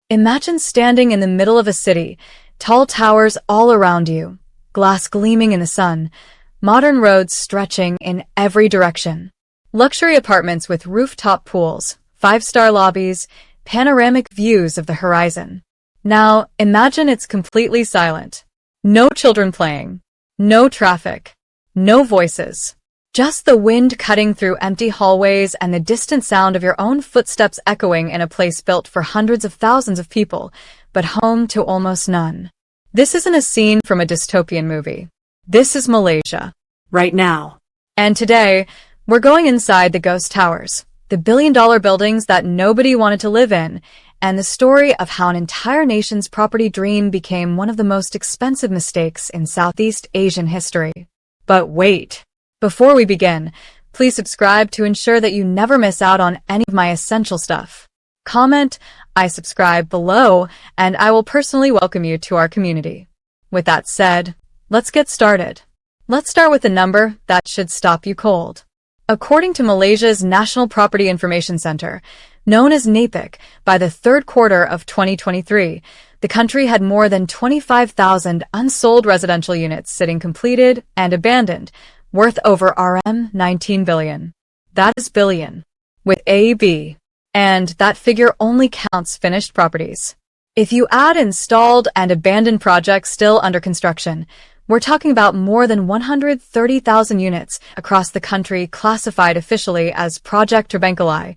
Imagine standing in the middle of a city, tall towers all around you, glass gleaming in the sun, modern roads stretching in every direction. Luxury apartments with rooftop pools, five-star lobbies, panoramic views of the horizon. Now, imagine it's completely silent. No children playing. No traffic. No voices. Just the wind cutting through empty hallways and the distant sound of your own footsteps echoing in a place built for hundreds of thousands of people, but home to almost none. This isn't a scene from a dystopian movie. This is Malaysia. Right now. And today, we're going inside the ghost towers, the billion-dollar buildings that nobody wanted to live in, and the story of how an entire nation's property dream became one of the most expensive mistakes in Southeast Asian history. But wait! Before we begin, please subscribe to ensure that you never miss out on any of my essential stuff. Comment, "I subscribe" below, and I will personally welcome you to our community. With that said, let's get started. Let's start with a number that should stop you cold. According to Malaysia's National Property Information Center, known as NAPIC, by the third quarter of 2023, the country had more than 25,000 unsold residential units sitting completed and abandoned, worth over RM 19 billion. That is billion, with A-B. And that figure only counts finished properties. If you add installed and abandoned projects still under construction, we're talking about more than 130,000 units across the country classified officially as Project Terbengkalai,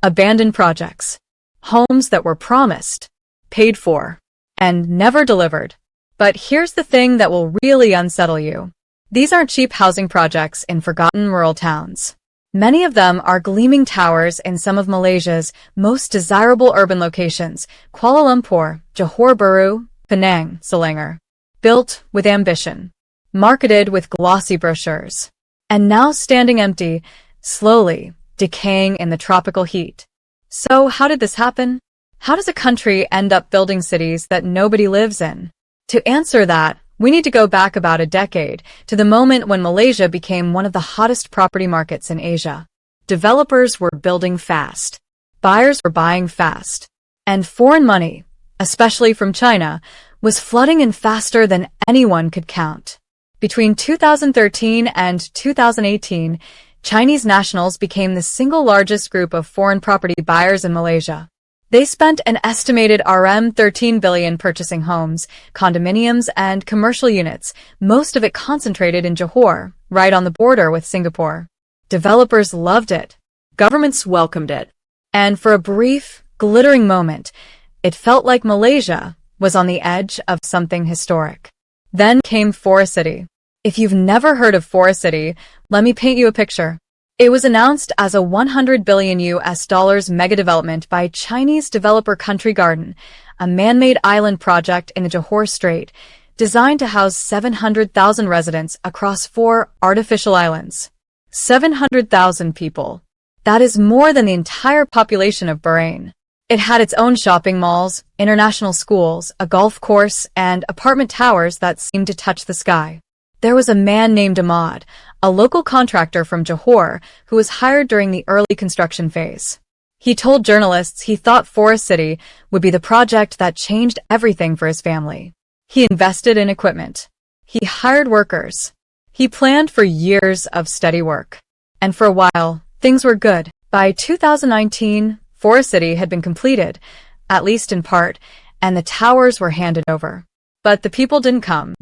abandoned projects. Homes that were promised, paid for, and never delivered. But here's the thing that will really unsettle you. These aren't cheap housing projects in forgotten rural towns. Many of them are gleaming towers in some of Malaysia's most desirable urban locations, Kuala Lumpur, Johor Bahru, Penang, Selangor. Built with ambition, marketed with glossy brochures, and now standing empty, slowly decaying in the tropical heat. So how did this happen? How does a country end up building cities that nobody lives in? To answer that, we need to go back about a decade to the moment when Malaysia became one of the hottest property markets in Asia. Developers were building fast. Buyers were buying fast. And foreign money, especially from China, was flooding in faster than anyone could count. Between 2013 and 2018, Chinese nationals became the single largest group of foreign property buyers in Malaysia. They spent an estimated RM 13 billion purchasing homes, condominiums, and commercial units, most of it concentrated in Johor, right on the border with Singapore. Developers loved it. Governments welcomed it. And for a brief, glittering moment, it felt like Malaysia was on the edge of something historic. Then came Forest City. If you've never heard of Forest City, let me paint you a picture. It was announced as a 100 billion US dollars megadevelopment by Chinese developer Country Garden, a man-made island project in the Johor Strait, designed to house 700,000 residents across 4 artificial islands. 700,000 people. That is more than the entire population of Bahrain. It had its own shopping malls, international schools, a golf course, and apartment towers that seemed to touch the sky. There was a man named Ahmad, a local contractor from Johor, who was hired during the early construction phase. He told journalists he thought Forest City would be the project that changed everything for his family. He invested in equipment. He hired workers. He planned for years of steady work. And for a while, things were good. By 2019, Forest City had been completed, at least in part, and the towers were handed over. But the people didn't come.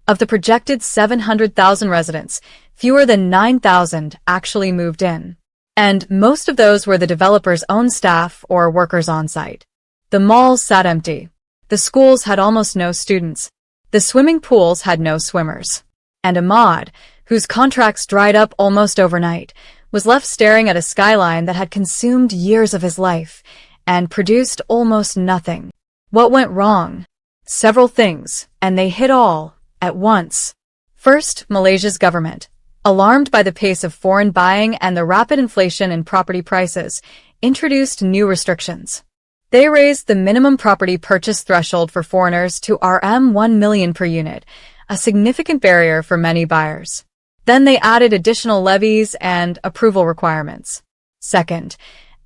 Of the projected 700,000 residents, fewer than 9,000 actually moved in. And most of those were the developer's own staff or workers on site. The malls sat empty. The schools had almost no students. The swimming pools had no swimmers. And Ahmad, whose contracts dried up almost overnight, was left staring at a skyline that had consumed years of his life and produced almost nothing. What went wrong? Several things, and they hit all at once. First, Malaysia's government, alarmed by the pace of foreign buying and the rapid inflation in property prices, introduced new restrictions. They raised the minimum property purchase threshold for foreigners to RM 1 million per unit, a significant barrier for many buyers. Then they added additional levies and approval requirements. Second,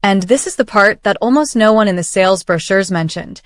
And this is the part that almost no one in the sales brochures mentioned.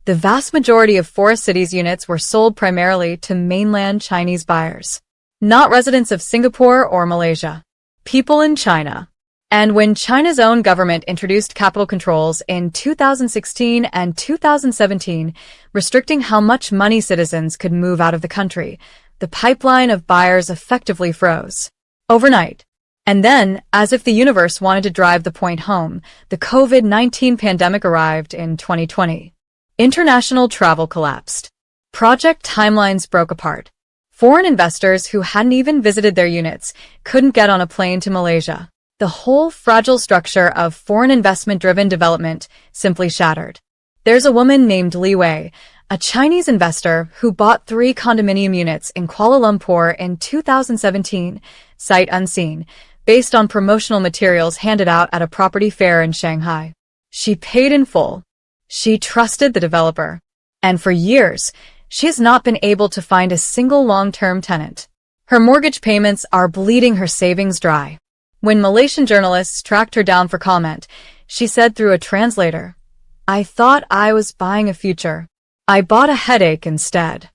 The vast majority of Forest City's units were sold primarily to mainland Chinese buyers, not residents of Singapore or Malaysia. People in China. And when China's own government introduced capital controls in 2016 and 2017, restricting how much money citizens could move out of the country, the pipeline of buyers effectively froze. Overnight. And then, as if the universe wanted to drive the point home, the COVID-19 pandemic arrived in 2020. International travel collapsed. Project timelines broke apart. Foreign investors who hadn't even visited their units couldn't get on a plane to Malaysia. The whole fragile structure of foreign investment-driven development simply shattered. There's a woman named Li Wei, a Chinese investor who bought 3 condominium units in Kuala Lumpur in 2017, sight unseen, based on promotional materials handed out at a property fair in Shanghai. She paid in full. She trusted the developer. And for years, she has not been able to find a single long-term tenant. Her mortgage payments are bleeding her savings dry. When Malaysian journalists tracked her down for comment, she said through a translator, "I thought I was buying a future. I bought a headache instead."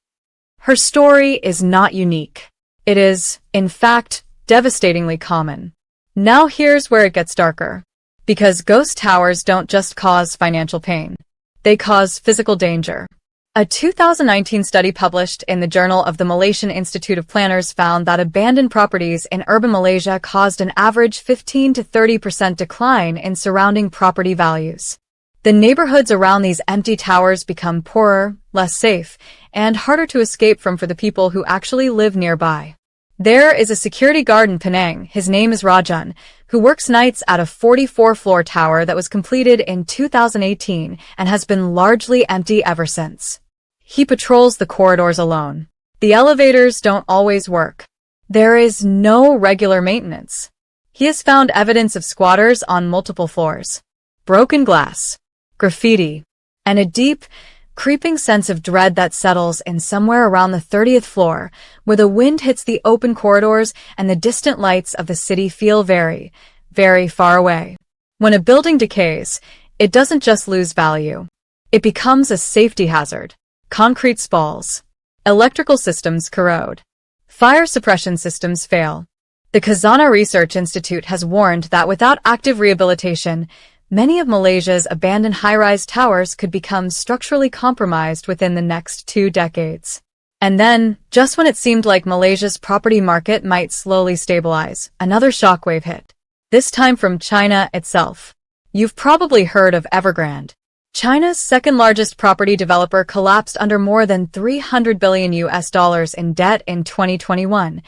Her story is not unique. It is, in fact, devastatingly common. Now here's where it gets darker. Because ghost towers don't just cause financial pain. They cause physical danger. A 2019 study published in the Journal of the Malaysian Institute of Planners found that abandoned properties in urban Malaysia caused an average 15 to 30% decline in surrounding property values. The neighborhoods around these empty towers become poorer, less safe, and harder to escape from for the people who actually live nearby. There is a security guard in Penang, his name is Rajan, who works nights at a 44-floor tower that was completed in 2018 and has been largely empty ever since. He patrols the corridors alone. The elevators don't always work. There is no regular maintenance. He has found evidence of squatters on multiple floors, broken glass, graffiti, and a deep, creeping sense of dread that settles in somewhere around the 30th floor, where the wind hits the open corridors and the distant lights of the city feel very, very far away. When a building decays, it doesn't just lose value. It becomes a safety hazard. Concrete spalls. Electrical systems corrode. Fire suppression systems fail. The Khazanah Research Institute has warned that without active rehabilitation, many of Malaysia's abandoned high-rise towers could become structurally compromised within the next 2 decades. And then, just when it seemed like Malaysia's property market might slowly stabilize, another shockwave hit. This time from China itself. You've probably heard of Evergrande. China's second-largest property developer collapsed under more than $300 billion in debt in 2021,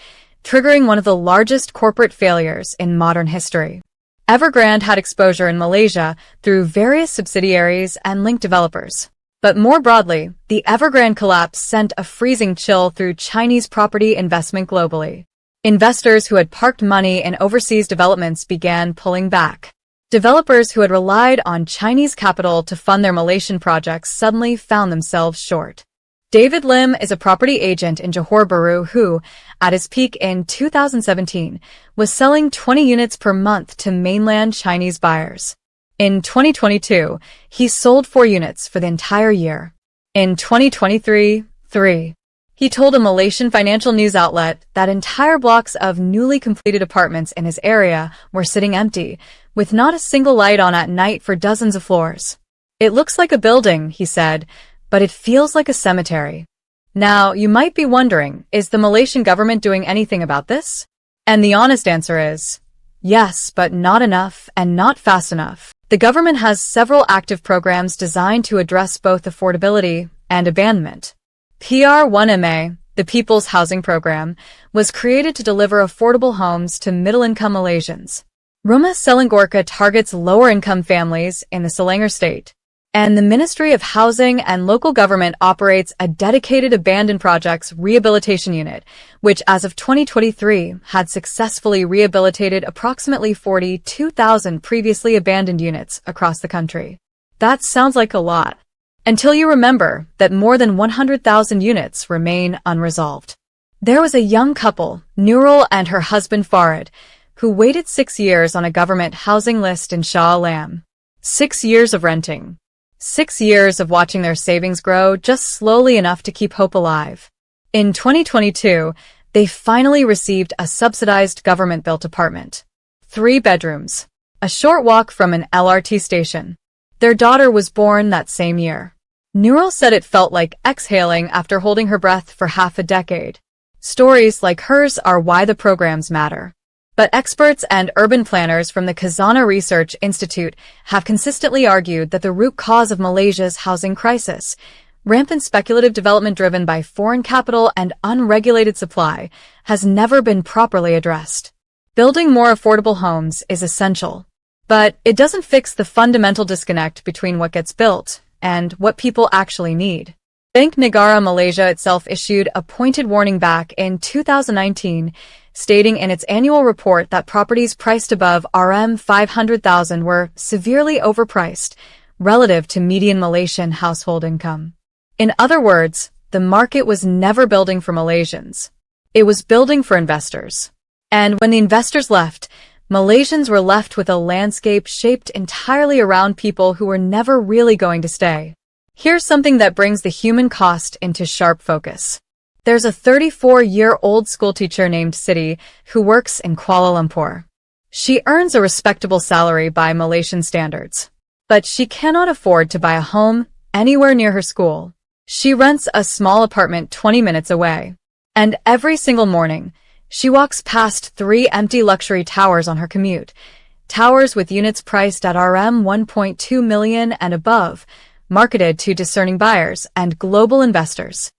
triggering one of the largest corporate failures in modern history. Evergrande had exposure in Malaysia through various subsidiaries and linked developers. But more broadly, the Evergrande collapse sent a freezing chill through Chinese property investment globally. Investors who had parked money in overseas developments began pulling back. Developers who had relied on Chinese capital to fund their Malaysian projects suddenly found themselves short. David Lim is a property agent in Johor Bahru who, at his peak in 2017, was selling 20 units per month to mainland Chinese buyers. In 2022, he sold 4 units for the entire year. In 2023, 3. He told a Malaysian financial news outlet that entire blocks of newly completed apartments in his area were sitting empty, with not a single light on at night for dozens of floors. "It looks like a building," he said, "but it feels like a cemetery." Now, you might be wondering, is the Malaysian government doing anything about this? And the honest answer is, yes, but not enough and not fast enough. The government has several active programs designed to address both affordability and abandonment. PR1MA, the People's Housing Program, was created to deliver affordable homes to middle-income Malaysians. Rumah Selangorka targets lower-income families in the Selangor state. And the Ministry of Housing and Local Government operates a dedicated abandoned projects rehabilitation unit, which as of 2023 had successfully rehabilitated approximately 42,000 previously abandoned units across the country. That sounds like a lot. Until you remember that more than 100,000 units remain unresolved. There was a young couple, Nurul and her husband Farid, who waited 6 years on a government housing list in Shah Alam. 6 years of renting. 6 years of watching their savings grow just slowly enough to keep hope alive. In 2022, they finally received a subsidized government-built apartment. 3 bedrooms. A short walk from an LRT station. Their daughter was born that same year. Nurul said it felt like exhaling after holding her breath for half a decade. Stories like hers are why the programs matter. But experts and urban planners from the Khazanah Research Institute have consistently argued that the root cause of Malaysia's housing crisis, rampant speculative development driven by foreign capital and unregulated supply, has never been properly addressed. Building more affordable homes is essential, but it doesn't fix the fundamental disconnect between what gets built and what people actually need. Bank Negara Malaysia itself issued a pointed warning back in 2019, stating in its annual report that properties priced above RM500,000 were severely overpriced relative to median Malaysian household income. In other words, the market was never building for Malaysians. It was building for investors. And when the investors left, Malaysians were left with a landscape shaped entirely around people who were never really going to stay. Here's something that brings the human cost into sharp focus. There's a 34-year-old schoolteacher named Siti who works in Kuala Lumpur. She earns a respectable salary by Malaysian standards, but she cannot afford to buy a home anywhere near her school. She rents a small apartment 20 minutes away, and every single morning, she walks past 3 empty luxury towers on her commute, towers with units priced at RM 1.2 million and above, marketed to discerning buyers and global investors.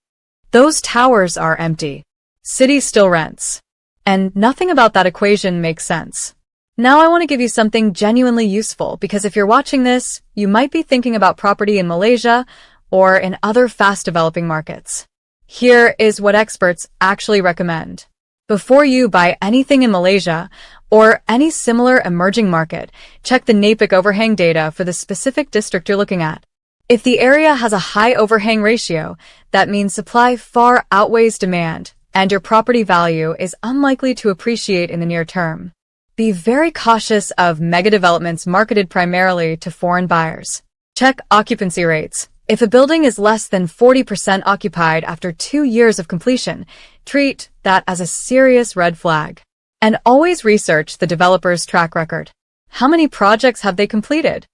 Those towers are empty. Siti still rents. And nothing about that equation makes sense. Now I want to give you something genuinely useful, because if you're watching this, you might be thinking about property in Malaysia or in other fast-developing markets. Here is what experts actually recommend. Before you buy anything in Malaysia or any similar emerging market, check the NAPIC overhang data for the specific district you're looking at. If the area has a high overhang ratio, that means supply far outweighs demand, and your property value is unlikely to appreciate in the near term. Be very cautious of megadevelopments marketed primarily to foreign buyers. Check occupancy rates. If a building is less than 40% occupied after 2 years of completion, treat that as a serious red flag. And always research the developer's track record. How many projects have they completed?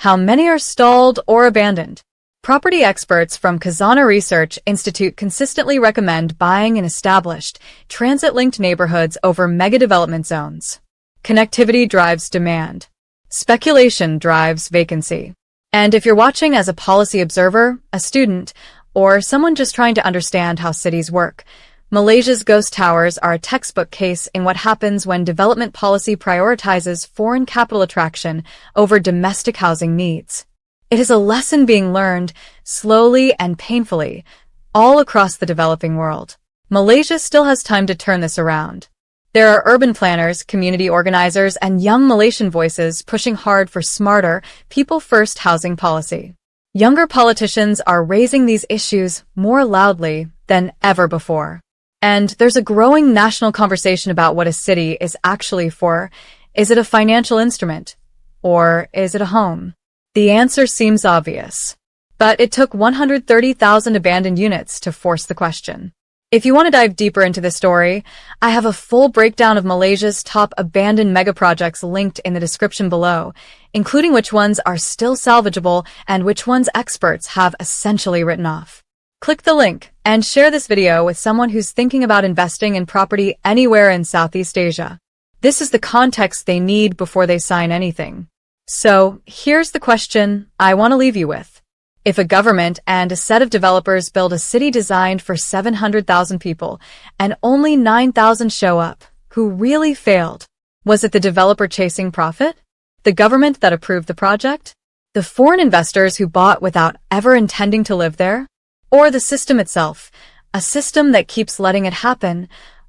How many are stalled or abandoned? Property experts from Khazanah Research Institute consistently recommend buying in established, transit-linked neighborhoods over megadevelopment zones. Connectivity drives demand. Speculation drives vacancy. And if you're watching as a policy observer, a student, or someone just trying to understand how cities work, Malaysia's ghost towers are a textbook case in what happens when development policy prioritizes foreign capital attraction over domestic housing needs. It is a lesson being learned, slowly and painfully, all across the developing world. Malaysia still has time to turn this around. There are urban planners, community organizers, and young Malaysian voices pushing hard for smarter, people-first housing policy. Younger politicians are raising these issues more loudly than ever before. And there's a growing national conversation about what a city is actually for. Is it a financial instrument? Or is it a home? The answer seems obvious. But it took 130,000 abandoned units to force the question. If you want to dive deeper into this story, I have a full breakdown of Malaysia's top abandoned megaprojects linked in the description below, including which ones are still salvageable and which ones experts have essentially written off. Click the link and share this video with someone who's thinking about investing in property anywhere in Southeast Asia. This is the context they need before they sign anything. So, here's the question I want to leave you with. If a government and a set of developers build a city designed for 700,000 people and only 9,000 show up, who really failed? Was it the developer chasing profit? The government that approved the project? The foreign investors who bought without ever intending to live there? Or the system itself, a system that keeps letting it happen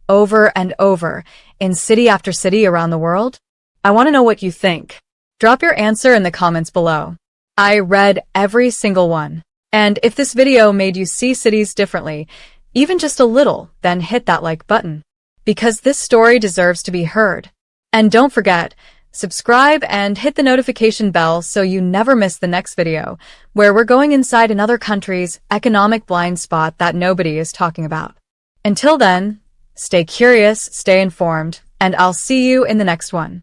over and over in city after city around the world? I want to know what you think. Drop your answer in the comments below. I read every single one. And if this video made you see cities differently, even just a little, then hit that like button. Because this story deserves to be heard. And don't forget, subscribe and hit the notification bell so you never miss the next video, where we're going inside another country's economic blind spot that nobody is talking about. Until then, stay curious, stay informed, and I'll see you in the next one.